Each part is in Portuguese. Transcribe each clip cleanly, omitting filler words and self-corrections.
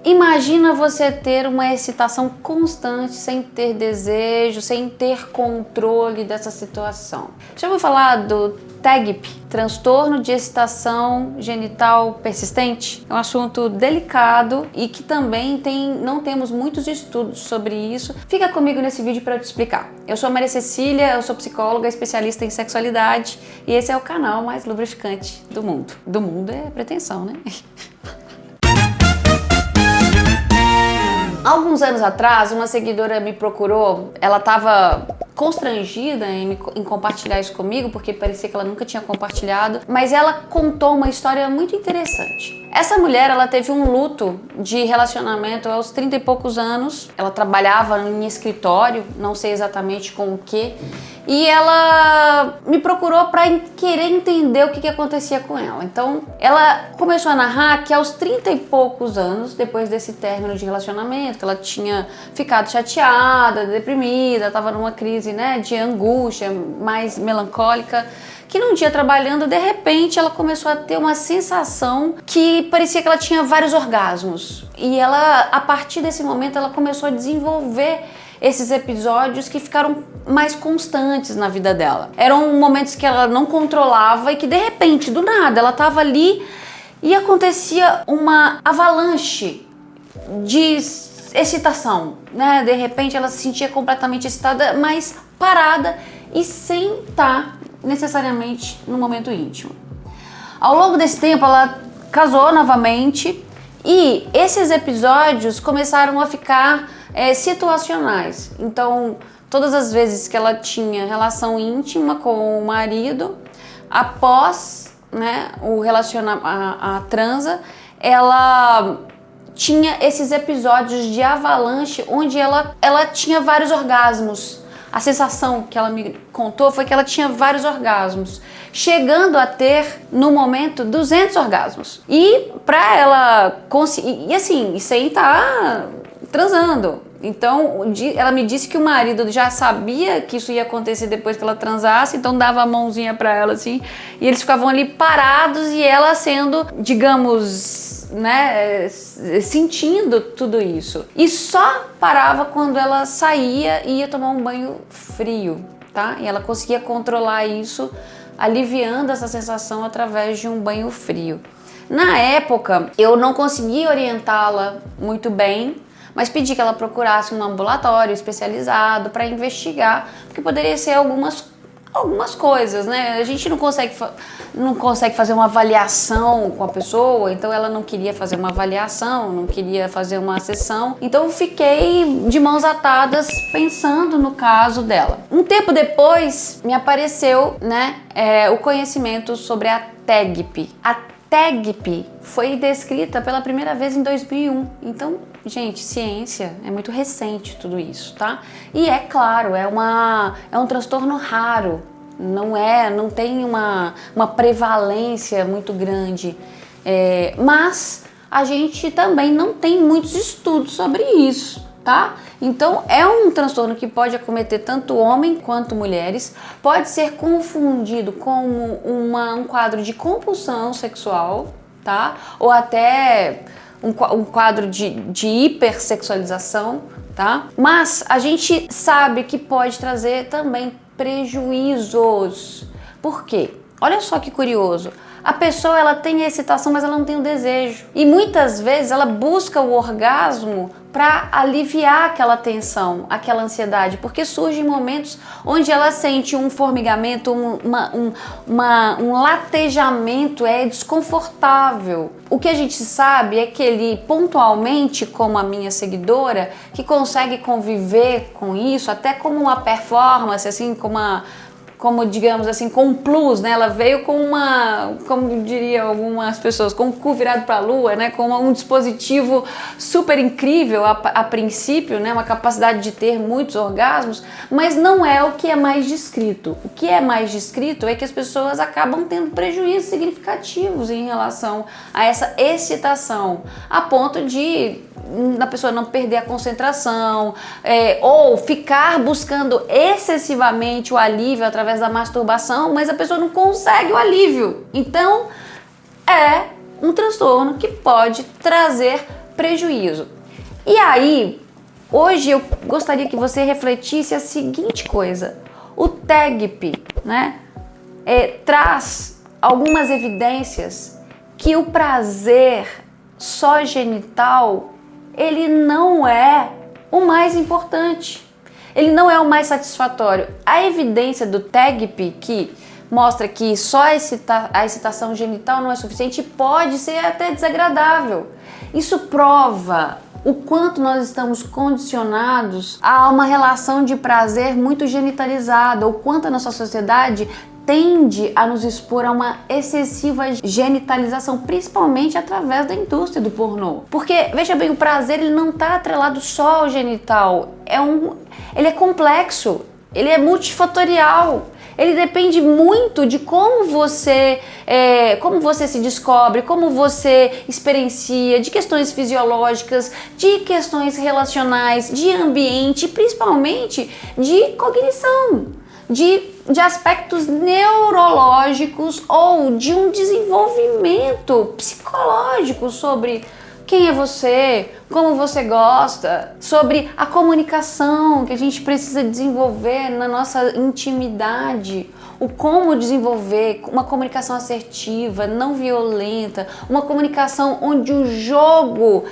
Imagina você ter uma excitação constante, sem ter desejo, sem ter controle dessa situação. Já ouviu falar do TEGP, transtorno de excitação genital persistente? É um assunto delicado e que também não temos muitos estudos sobre isso. Fica comigo nesse vídeo para eu te explicar. Eu sou a Maria Cecília, eu sou psicóloga, especialista em sexualidade e esse é o canal mais lubrificante do mundo. Do mundo é pretensão, né? Alguns anos atrás, uma seguidora me procurou, ela estava constrangida em compartilhar isso comigo, porque parecia que ela nunca tinha compartilhado, mas ela contou uma história muito interessante. Essa mulher, ela teve um luto de relacionamento aos 30 e poucos anos, ela trabalhava em escritório, não sei exatamente com o que, e ela me procurou para querer entender o que acontecia com ela. Então, ela começou a narrar que aos 30 e poucos anos, depois desse término de relacionamento, que ela tinha ficado chateada, deprimida, estava numa crise, né, de angústia, mais melancólica, que num dia trabalhando, de repente, ela começou a ter uma sensação que parecia que ela tinha vários orgasmos. E ela, a partir desse momento, ela começou a desenvolver esses episódios que ficaram mais constantes na vida dela. Eram momentos que ela não controlava e que de repente, do nada, ela estava ali e acontecia uma avalanche de excitação, né? De repente ela se sentia completamente excitada, mas parada e sem estar necessariamente no momento íntimo. Ao longo desse tempo ela casou novamente e esses episódios começaram a ficar situacionais. Então, todas as vezes que ela tinha relação íntima com o marido, após, né, a transa, ela tinha esses episódios de avalanche onde ela tinha vários orgasmos. A sensação que ela me contou foi que ela tinha vários orgasmos, chegando a ter, no momento, 200 orgasmos. E pra ela conseguir, e assim, sem estar transando. Então, ela me disse que o marido já sabia que isso ia acontecer depois que ela transasse, então dava a mãozinha pra ela assim, e eles ficavam ali parados e ela sendo, digamos, né, sentindo tudo isso. E só parava quando ela saía e ia tomar um banho frio, tá? E ela conseguia controlar isso, aliviando essa sensação através de um banho frio. Na época, eu não conseguia orientá-la muito bem, mas pedi que ela procurasse um ambulatório especializado para investigar, porque poderia ser algumas coisas, né? A gente não consegue fazer uma avaliação com a pessoa, então ela não queria fazer uma avaliação, não queria fazer uma sessão, então eu fiquei de mãos atadas pensando no caso dela. Um tempo depois me apareceu, né, o conhecimento sobre a TEGP. A TEGP foi descrita pela primeira vez em 2001, então, gente, ciência, é muito recente tudo isso, tá? E é claro, é um transtorno raro, não tem uma prevalência muito grande, mas a gente também não tem muitos estudos sobre isso, tá? Então é um transtorno que pode acometer tanto homens quanto mulheres, pode ser confundido com um quadro de compulsão sexual, tá? Ou até um quadro de hipersexualização, tá? Mas a gente sabe que pode trazer também prejuízos. Por quê? Olha só que curioso. A pessoa, ela tem a excitação, mas ela não tem o desejo. E muitas vezes ela busca o orgasmo para aliviar aquela tensão, aquela ansiedade, porque surgem momentos onde ela sente um formigamento, um latejamento, é desconfortável. O que a gente sabe é que ele pontualmente, como a minha seguidora, que consegue conviver com isso, até como uma performance, assim, como digamos assim, com um plus, né? Ela veio com como diriam algumas pessoas, com o cu virado para a lua, né? Com um dispositivo super incrível a princípio, né? Uma capacidade de ter muitos orgasmos, mas não é o que é mais descrito. O que é mais descrito é que as pessoas acabam tendo prejuízos significativos em relação a essa excitação, a ponto de a pessoa não perder a concentração, ou ficar buscando excessivamente o alívio através da masturbação, mas a pessoa não consegue o alívio. Então, é um transtorno que pode trazer prejuízo. E aí, hoje eu gostaria que você refletisse a seguinte coisa: o TEGP, né, traz algumas evidências que o prazer só genital, ele não é o mais importante, ele não é o mais satisfatório. A evidência do TEGP, que mostra que só a excitação genital não é suficiente, pode ser até desagradável. Isso prova o quanto nós estamos condicionados a uma relação de prazer muito genitalizada, o quanto a nossa sociedade tende a nos expor a uma excessiva genitalização, principalmente através da indústria do pornô. Porque, veja bem, o prazer ele não está atrelado só ao genital, ele é complexo, ele é multifatorial. Ele depende muito de como você se descobre, como você experiencia, de questões fisiológicas, de questões relacionais, de ambiente, principalmente de cognição, de aspectos neurológicos ou de um desenvolvimento psicológico sobre quem é você, como você gosta, sobre a comunicação que a gente precisa desenvolver na nossa intimidade, o como desenvolver uma comunicação assertiva, não violenta, uma comunicação onde o jogo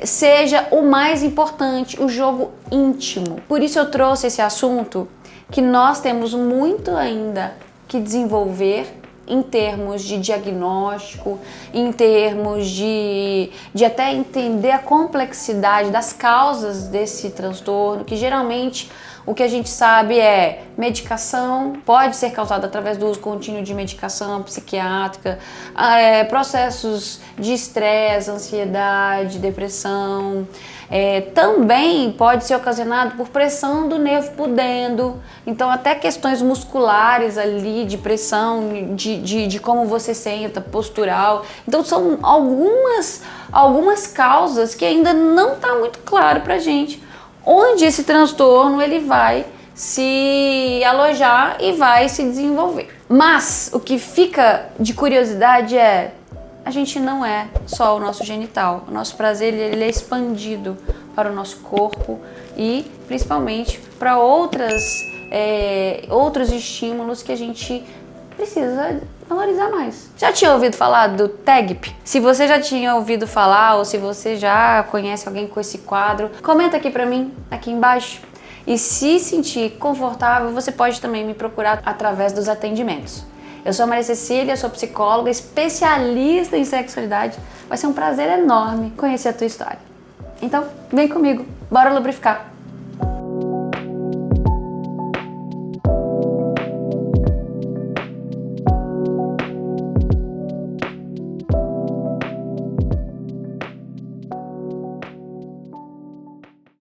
seja o mais importante, o jogo íntimo. Por isso eu trouxe esse assunto que nós temos muito ainda que desenvolver em termos de diagnóstico, em termos de até entender a complexidade das causas desse transtorno, que geralmente o que a gente sabe é medicação, pode ser causada através do uso contínuo de medicação psiquiátrica, processos de estresse, ansiedade, depressão. Também pode ser ocasionado por pressão do nervo pudendo, então até questões musculares ali, de pressão, de como você senta, postural. Então são algumas causas que ainda não está muito claro pra gente onde esse transtorno ele vai se alojar e vai se desenvolver. Mas o que fica de curiosidade é: a gente não é só o nosso genital. O nosso prazer ele é expandido para o nosso corpo e principalmente para outros estímulos que a gente precisa valorizar mais. Já tinha ouvido falar do TEGP? Se você já tinha ouvido falar ou se você já conhece alguém com esse quadro, comenta aqui pra mim, aqui embaixo. E se sentir confortável, você pode também me procurar através dos atendimentos. Eu sou a Maria Cecília, sou psicóloga, especialista em sexualidade. Vai ser um prazer enorme conhecer a tua história. Então, vem comigo, bora lubrificar!